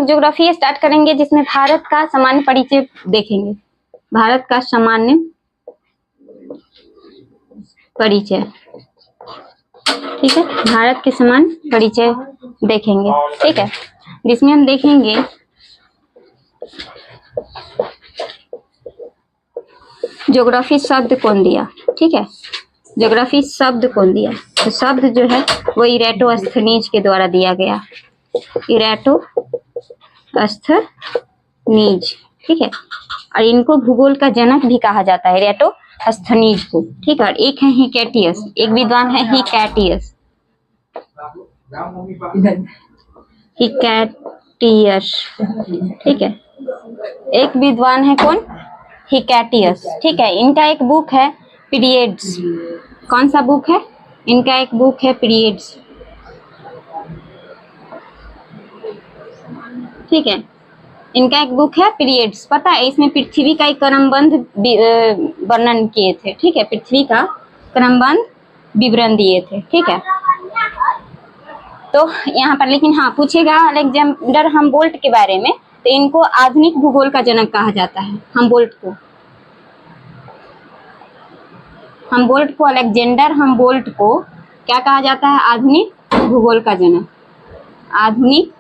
लोग geography start करेंगे जिसमें भारत का सामान्य परिचय देखेंगे। भारत का सामान्य परिचय, ठीक है, भारत के सामान्य परिचय देखेंगे, ठीक है, जिसमें हम देखेंगे ज्योग्राफी शब्द कौन दिया, ठीक है, ज्योग्राफी शब्द कौन दिया, तो शब्द जो है वो इरेटोस्थनीज के द्वारा दिया गया, इरेटोस्थनीज, ठीक है, और इनको भूगोल का जनक भी कहा जाता है, इरेटोस्थनीज को, ठीक है। और एक है हिकेटियस, एक विद्वान है हिकेटियस, हिकेटियस, ठीक है, एक विद्वान है कौन, हिकेटियस, ठीक है। इनका एक बुक है पीरियड्स, कौन सा बुक है, इनका एक बुक है पीरियड्स, ठीक है, इनका एक बुक है पीरियड्स, पता है इसमें पृथ्वी का एक क्रमबद्ध वर्णन किए थे, ठीक है, पृथ्वी का क्रमबद्ध विवरण दिए थे, ठीक है। तो यहाँ पर लेकिन हाँ पूछेगा अलेक्जेंडर हमबोल्ट के बारे में, तो इनको आधुनिक भूगोल का जनक कहा जाता है, हमबोल्ट को अलेक्जेंडर हमबोल्ट को क्या कहा जाता है, आधुनिक भूगोल का जनक, आधुनिक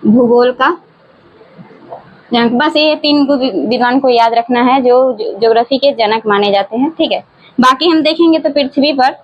भूगोल का जनक। बस ये 3 विद्वान को याद रखना है जो ज्योग्राफी के जनक माने जाते हैं, ठीक है। बाकी हम देखेंगे तो पृथ्वी पर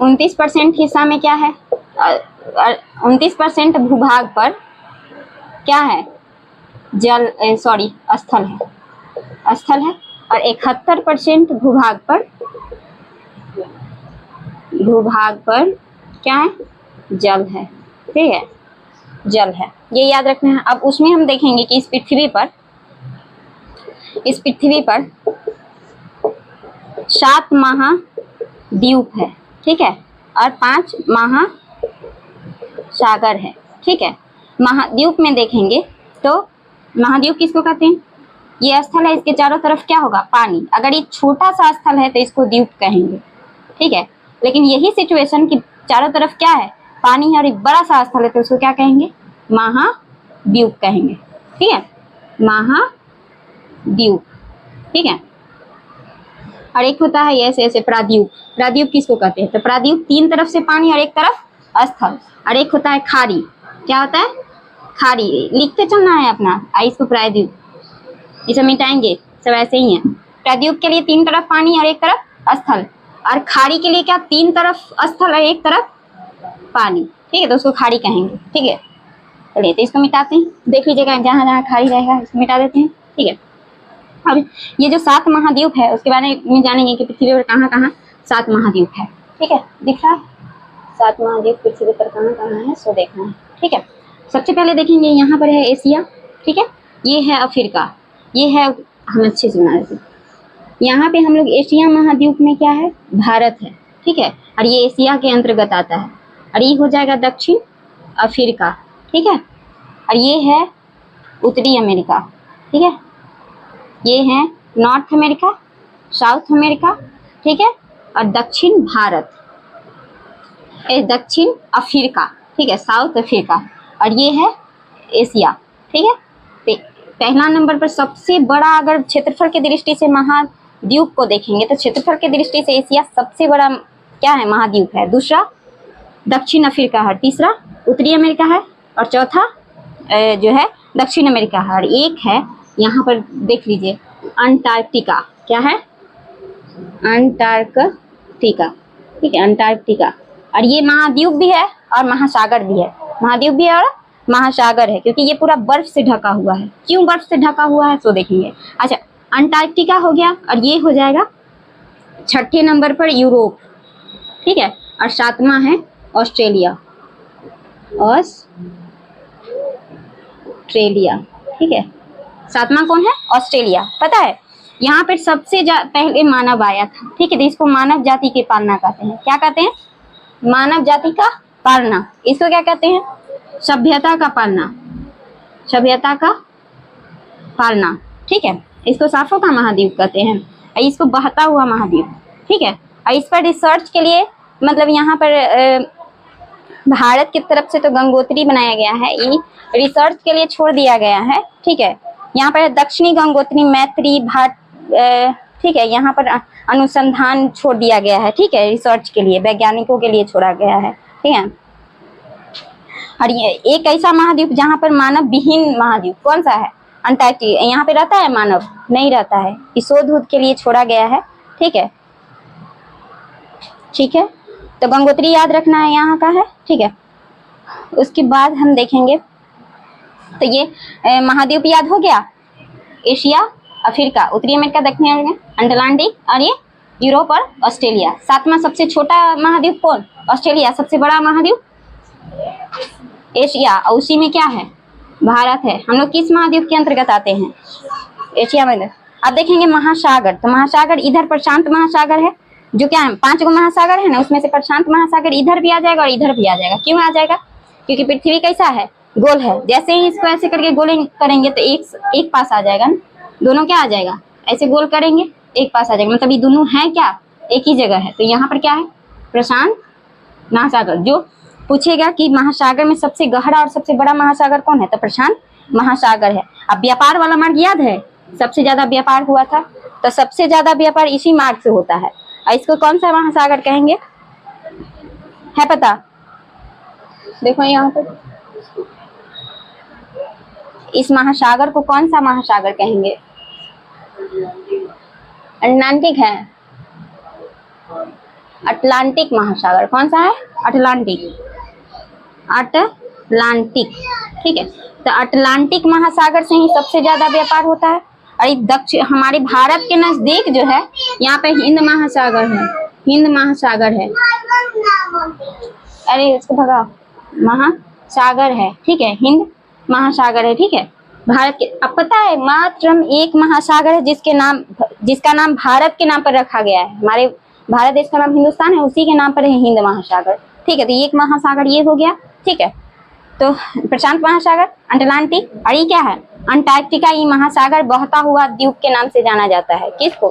29% हिस्सा में क्या है, 29% भूभाग पर क्या है, स्थल है, और 71% भूभाग पर क्या है, जल है, ठीक है, जल है, ये याद रखना है। अब उसमें हम देखेंगे कि इस पृथ्वी पर 7 महाद्वीप है, ठीक है, और 5 महासागर है, ठीक है। महाद्वीप में देखेंगे तो महाद्वीप किसको कहते हैं, ये स्थल है, इसके चारों तरफ क्या होगा, पानी। अगर ये छोटा सा स्थल है तो इसको द्वीप कहेंगे, ठीक है, लेकिन यही सिचुएशन कि चारों तरफ क्या है, पानी है, और एक बड़ा सा स्थल है तो उसको क्या कहेंगे, महाद्वीप कहेंगे, ठीक है, महाद्वीप, ठीक है। और एक होता है ऐसे प्राद्वीप किसको कहते हैं, तो प्राद्वीप 3 तरफ से पानी और एक तरफ स्थल, और एक होता है खाड़ी, क्या होता है, खाड़ी, लिखते चलना है अपना, इसको प्रायद्वीप, इसे मिटाएंगे, सब ऐसे ही है। प्रायद्वीप के लिए 3 तरफ पानी और एक तरफ स्थल, और खाड़ी के लिए क्या, 3 तरफ स्थल और एक तरफ पानी, ठीक है, तो उसको खाड़ी कहेंगे, ठीक है। चलिए तो इसको मिटाते हैं, देख लीजिएगा जहाँ जहाँ खाड़ी रहेगा इसको मिटा देते हैं, ठीक है। अब ये जो 7 महाद्वीप है उसके बारे में जानेंगे कि पृथ्वी पर कहाँ कहाँ 7 महाद्वीप है, ठीक है, दिख रहा है 7 महाद्वीप पृथ्वी पर कहाँ कहाँ है, सो देखना है, ठीक है। सबसे पहले देखेंगे यहाँ पर है एशिया, ठीक है, ये है अफ्रीका, ये है, हम अच्छे से सुना रहे, यहाँ पे हम लोग एशिया महाद्वीप में क्या है, भारत है, ठीक है, और ये एशिया के अंतर्गत आता है, और ये हो जाएगा दक्षिण अफ्रीका, ठीक है, और ये है उत्तरी अमेरिका, ठीक है, ये है नॉर्थ अमेरिका, साउथ अमेरिका, ठीक है, और दक्षिण भारत, दक्षिण अफ्रीका, ठीक है, साउथ अफ्रीका, और ये है एशिया, ठीक है। पहला नंबर पर सबसे बड़ा, अगर क्षेत्रफल की दृष्टि से महाद्वीप को देखेंगे तो क्षेत्रफल की दृष्टि से एशिया सबसे बड़ा क्या है, महाद्वीप है। दूसरा दक्षिण अफ्रीका है, तीसरा उत्तरी अमेरिका है, और चौथा जो है दक्षिण अमेरिका है, और एक है यहाँ पर देख लीजिए अंटार्कटिका, क्या है, अंटार्कटिका, ठीक है, अंटार्कटिका, और ये महाद्वीप भी है और महासागर भी है, महाद्वीप भी है और महासागर है, क्योंकि ये पूरा बर्फ से ढका हुआ है। क्यों बर्फ से ढका हुआ है तो देखेंगे। अच्छा, अंटार्कटिका हो गया, और ये हो जाएगा 6ठे नंबर पर यूरोप, ठीक है, और 7वां है ऑस्ट्रेलिया, ठीक है, 7वां कौन है, ऑस्ट्रेलिया। पता है यहाँ पर सबसे पहले मानव आया था, ठीक है, तो इसको मानव जाति के पालना कहते हैं। क्या कहते हैं, मानव जाति का पालना, इसको क्या कहते हैं, सभ्यता का पालना, सभ्यता का पालना, ठीक है, इसको साफों का महाद्वीप कहते हैं, और इसको बहता हुआ महाद्वीप, ठीक है। और इस पर रिसर्च के लिए मतलब यहाँ पर भारत की तरफ से तो गंगोत्री बनाया गया है, ये रिसर्च के लिए छोड़ दिया गया है, ठीक है। यहाँ पर दक्षिणी गंगोत्री, मैत्री भाट, ठीक है, यहाँ पर अनुसंधान छोड़ दिया गया है, ठीक है, रिसर्च के लिए, वैज्ञानिकों के लिए छोड़ा गया है, ठीक है। और ये एक ऐसा महाद्वीप जहाँ पर मानव विहीन महाद्वीप, कौन सा है? अंटार्कटिका। यहाँ पे रहता है मानव? नहीं रहता है, इस शोध के लिए छोड़ा गया है, ठीक है, ठीक है। तो गंगोत्री याद रखना है, यहाँ का है, ठीक है। उसके बाद हम देखेंगे, तो ये महाद्वीप याद हो गया, एशिया, अफ्रीका, उत्तरी अमेरिका, दक्षिणी अमेरिका, अटलांटिक, और ये यूरोप और ऑस्ट्रेलिया। सातवां सबसे छोटा महाद्वीप कौन? ऑस्ट्रेलिया। सबसे बड़ा महाद्वीप एशिया, और उसी में क्या है? भारत है। हम लोग किस महाद्वीप के अंतर्गत आते हैं? एशिया में। अब देखेंगे महासागर, तो महासागर इधर प्रशांत महासागर है, जो क्या है 5 गो महासागर है ना, उसमें से प्रशांत महासागर इधर भी आ जाएगा और इधर भी आ जाएगा। क्यों आ जाएगा? क्योंकि पृथ्वी कैसा है? गोल है। जैसे ही इसको ऐसे करके गोल करेंगे तो एक पास आ जाएगा ना, दोनों क्या आ जाएगा? ऐसे गोल करेंगे एक पास आ जाएगा, मतलब ये दोनों है क्या? एक ही जगह है। तो यहाँ पर क्या है? प्रशांत महासागर। जो पूछेगा कि महासागर में सबसे गहरा और सबसे बड़ा महासागर कौन है, तो प्रशांत महासागर है। अब व्यापार वाला मार्ग याद है, सबसे ज्यादा व्यापार हुआ था, तो सबसे ज्यादा व्यापार इसी मार्ग से होता है। और इसको कौन सा महासागर कहेंगे, है पता? देखो यहाँ पे, इस महासागर को कौन सा महासागर कहेंगे? अटलांटिक है, अटलांटिक महासागर। कौन सा है? अटलांटिक, अटलांटिक, ठीक है। तो अटलांटिक महासागर से ही सबसे ज्यादा व्यापार होता है। और दक्षिण हमारे भारत के नजदीक जो है, यहाँ पे हिंद महासागर है, हिंद महासागर है, अरे इसको भगाओ, महासागर है, ठीक है, हिंद महासागर है, ठीक है। भारत के, अब पता है मात्र एक महासागर है जिसका नाम भारत के नाम पर रखा गया है। हमारे भारत देश का नाम हिंदुस्तान है, उसी के नाम पर है हिंद महासागर, ठीक है। तो एक महासागर ये हो गया, ठीक है। तो प्रशांत महासागर, अटलांटिक, और ये क्या है? अंटार्कटिका। ये महासागर बहता हुआ द्वीप के नाम से जाना जाता है। किसको?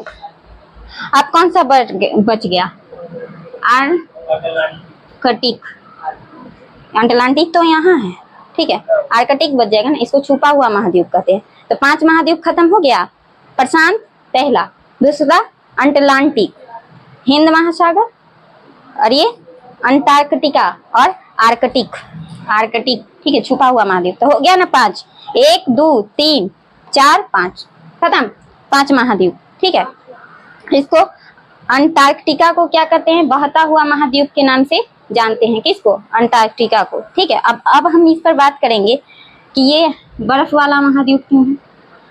अब कौन सा बच गया? आर्कटिक। अटलांटिक तो यहाँ है, ठीक है, आर्कटिक बच जाएगा ना, इसको छुपा हुआ महाद्वीप कहते हैं। तो 5 महाद्वीप खत्म हो गया। प्रशांत पहला, दूसरा अटलांटिक, हिंद महासागर, और ये अंटार्कटिका और आर्कटिक, आर्कटिक, ठीक है, छुपा हुआ महाद्वीप। तो हो गया ना 5, 1 2 3 4 5, खत्म, 5 महाद्वीप, ठीक है। इसको अंटार्कटिका को क्या कहते हैं? बहता हुआ महाद्वीप के नाम से जानते हैं। किसको? अंटार्कटिका को, ठीक है। अब हम इस पर बात करेंगे कि ये बर्फ वाला महाद्वीप क्यों है।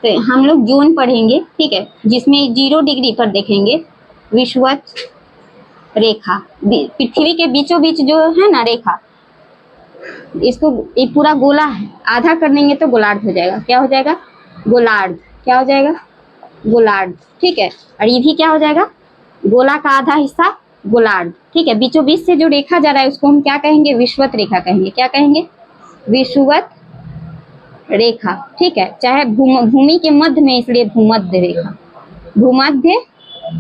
तो हम लोग जून पढ़ेंगे, ठीक है, जिसमें 0 डिग्री पर देखेंगे विषुवत रेखा, पृथ्वी के बीचों बीच जो है ना रेखा, इसको एक पूरा गोला है, आधा कर देंगे तो गोलार्ध हो जाएगा। क्या हो जाएगा? गोलार्ध। क्या हो जाएगा? गोलार्ध, ठीक है। और ये भी क्या हो जाएगा? गोला का आधा हिस्सा गोलार्ध, ठीक है। बीचों बीच से जो रेखा जा रहा है उसको हम क्या कहेंगे? विषुवत रेखा कहेंगे। क्या कहेंगे? विषुवत रेखा, ठीक है। चाहे भूमि के मध्य में, इसलिए भूमध्य रेखा, भूमध्य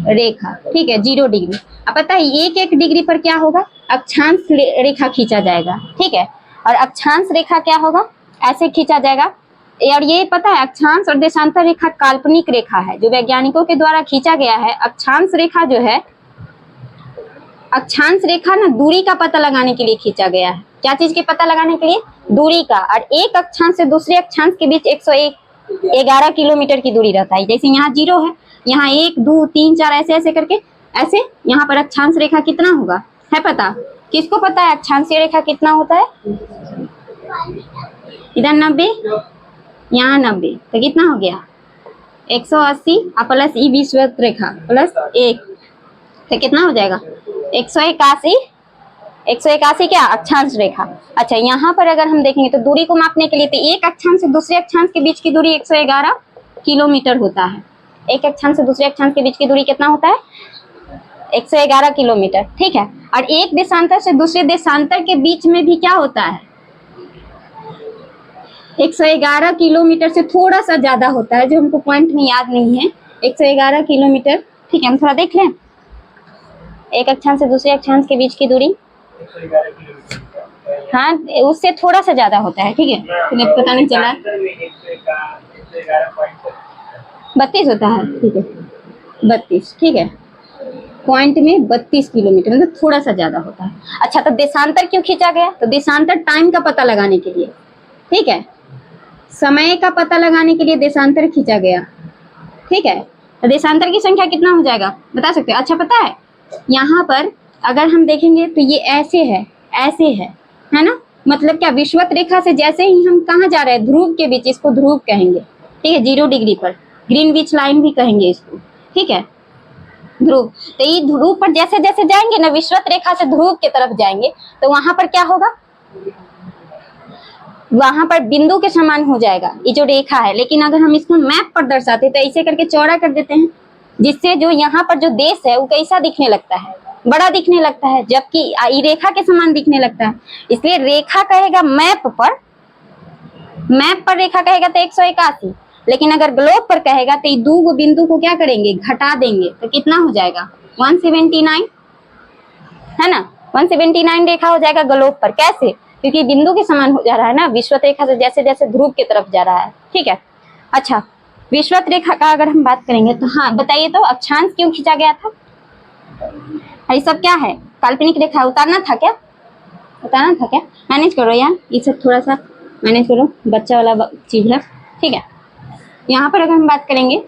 रेखा, ठीक है, 0 डिग्री। अब पता है 1-1 डिग्री पर क्या होगा? अक्षांश रेखा खींचा जाएगा, ठीक है। और अक्षांश रेखा क्या होगा? ऐसे खींचा जाएगा। और ये पता है अक्षांश और देशांतर रेखा काल्पनिक रेखा है, जो वैज्ञानिकों के द्वारा खींचा गया है। अक्षांश रेखा जो है, अक्षांश रेखा ना दूरी का पता लगाने के लिए खींचा गया है। क्या चीज के पता लगाने के लिए? दूरी का। और एक अक्षांश से दूसरे अक्षांश के बीच 111 किलोमीटर की दूरी रहता है। जैसे यहाँ 0 है, यहाँ 1 2 3 4 ऐसे ऐसे करके, ऐसे यहाँ पर अक्षांश रेखा कितना होगा, है पता? किसको पता है अक्षांश रेखा कितना होता है? इधर 90, यहाँ 90, तो कितना हो गया? 180 प्लस ई विषुवत रेखा प्लस 1, तो कितना हो जाएगा? 181। 181 क्या? अक्षांश रेखा। अच्छा, यहाँ पर अगर हम देखेंगे तो दूरी को मापने के लिए, तो एक अक्षांश से दूसरे अक्षांश के बीच की दूरी 111 किलोमीटर होता है। एक अक्षांश से दूसरे अक्षांश के बीच की दूरी कितना होता है? 111 किलोमीटर, ठीक है। और एक देशांतर से दूसरे देशांतर के बीच में भी क्या होता है? 111 किलोमीटर से थोड़ा सा ज्यादा होता है, जो हमको पॉइंट में याद नहीं है। 111 किलोमीटर, ठीक है, हम थोड़ा देख लें। एक अक्षांश से दूसरे अक्षांश के बीच की दूरी हाँ, उससे थोड़ा सा ज्यादा होता है, ठीक है, तुम्हें पता नहीं चला। 32 होता है, ठीक है, 32, ठीक है, पॉइंट में 32 किलोमीटर, मतलब थोड़ा सा ज्यादा होता है। अच्छा, तो देशांतर क्यों खींचा गया? तो देशांतर टाइम का पता लगाने के लिए, ठीक है, समय का पता लगाने के लिए देशांतर खींचा गया, ठीक है। तो देशांतर की संख्या कितना हो जाएगा बता सकते हो? अच्छा, पता है यहाँ पर अगर हम देखेंगे तो ये ऐसे है ना, मतलब क्या, विषुवत रेखा से जैसे ही हम कहाँ जा रहे हैं, ध्रुव के बीच, इसको ध्रुव कहेंगे, ठीक है, 0 डिग्री पर, ग्रीनविच लाइन भी कहेंगे इसको, ठीक है, ध्रुव। तो ये ध्रुव पर जैसे जैसे जाएंगे ना, विषुवत रेखा से ध्रुव की तरफ जाएंगे, तो वहां पर क्या होगा, वहां पर बिंदु के समान हो जाएगा ये जो रेखा है। लेकिन अगर हम इसको मैप पर दर्शाते तो ऐसे करके चौड़ा कर देते हैं, जिससे जो यहाँ पर जो देश है वो कैसा दिखने लगता है, बड़ा दिखने लगता है, जबकि ये रेखा के समान दिखने लगता है। इसलिए रेखा कहेगा मैप पर रेखा कहेगा तो 181, लेकिन अगर ग्लोब पर कहेगा तो ये दो बिंदु को क्या करेंगे, घटा देंगे, तो कितना हो जाएगा, 179, है ना, 179 रेखा हो जाएगा ग्लोब पर। कैसे? क्योंकि बिंदु के समान हो जा रहा है ना, विषुवत रेखा से जैसे जैसे ध्रुव की तरफ जा रहा है, ठीक है। अच्छा, विषुवत रेखा का अगर हम बात करेंगे तो हाँ बताइए, तो अक्षांश क्यों खींचा गया था? ये सब क्या है, काल्पनिक रेखा उतारना था क्या, मैनेज करो यार, ये सब थोड़ा सा मैनेज करो, बच्चा वाला चीज है, ठीक है। यहाँ पर अगर हम बात करेंगे